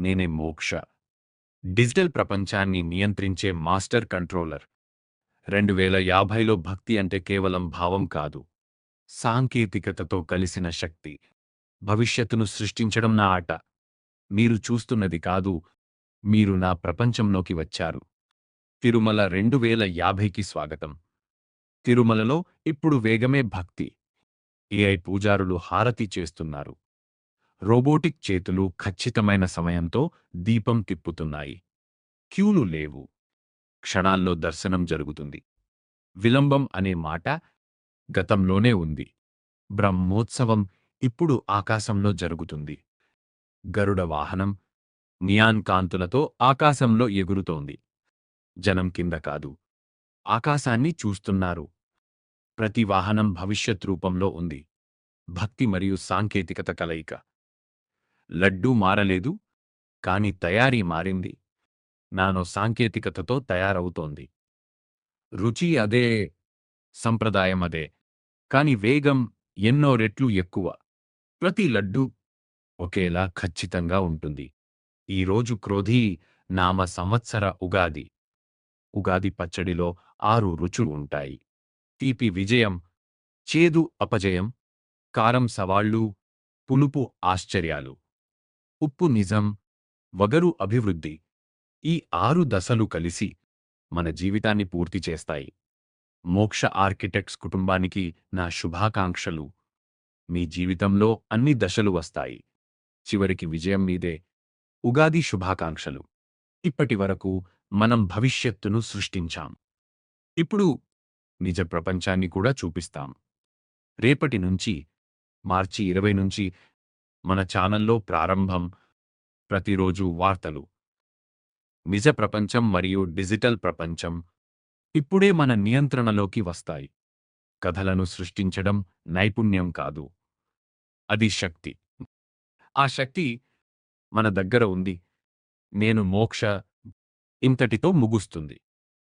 నేనే మోక్ష. డిజిటల్ ప్రపంచాన్ని నియంత్రించే మాస్టర్ కంట్రోలర్. 2050లో భక్తి అంటే కేవలం భావం కాదు, సాంకేతికతతో కలిసిన శక్తి. భవిష్యత్తును సృష్టించడం నా ఆట. మీరు చూస్తున్నది కాదు, మీరు నా ప్రపంచంలోకి వచ్చారు. తిరుమల 2050కి స్వాగతం. తిరుమలలో ఇప్పుడు వేగమే భక్తి. ఏఐ పూజారులు హారతి చేస్తున్నారు. రోబోటిక్ చేతులు ఖచ్చితమైన సమయంతో దీపం తిప్పుతున్నాయి. క్యూలు లేవు. క్షణాల్లో దర్శనం జరుగుతుంది. విలంబం అనే మాట గతంలోనే ఉంది. బ్రహ్మోత్సవం ఇప్పుడు ఆకాశంలో జరుగుతుంది. గరుడ వాహనం నియాన్ కాంతులతో ఆకాశంలో ఎగురుతోంది. జనం కింద కాదు, ఆకాశాన్ని చూస్తున్నారు. ప్రతి వాహనం భవిష్యత్ రూపంలో ఉంది. భక్తి మరియు సాంకేతికత కలయిక. లడ్డూ మారలేదు, కాని తయారీ మారింది. నానో సాంకేతికతతో తయారవుతోంది. రుచి అదే, సంప్రదాయం అదే, కాని వేగం ఎన్నో రెట్లు ఎక్కువ. ప్రతి లడ్డూ ఒకేలా ఖచ్చితంగా ఉంటుంది. ఈరోజు క్రోధీ నామ సంవత్సర ఉగాది. ఉగాది పచ్చడిలో 6 రుచులు ఉంటాయి. తీపి విజయం, చేదు అపజయం, కారం సవాళ్ళు, పులుపు ఆశ్చర్యాలు, ఉప్పు నిజం, వగరు అభివృద్ధి. ఈ 6 దశలు కలిసి మన జీవితాన్ని పూర్తి చేస్తాయి. మోక్ష ఆర్కిటెక్ట్స్ కుటుంబానికి నా శుభాకాంక్షలు. మీ జీవితంలో అన్ని దశలు వస్తాయి. చివరికి విజయం మీదే. ఉగాది శుభాకాంక్షలు. ఇప్పటి వరకు మనం భవిష్యత్తును సృష్టించాం. ఇప్పుడు నిజ ప్రపంచాన్ని కూడా చూపిస్తాం. రేపటి నుంచి, మార్చి 20 నుంచి మన ఛానల్లో ప్రారంభం. ప్రతిరోజు వార్తలు. నిజ ప్రపంచం మరియు డిజిటల్ ప్రపంచం ఇప్పుడే మన నియంత్రణలోకి వస్తాయి. కథలను సృష్టించడం నైపుణ్యం కాదు, అది శక్తి. ఆ శక్తి మన దగ్గర ఉంది. నేను మోక్ష ఇంతటితో ముగుస్తుంది.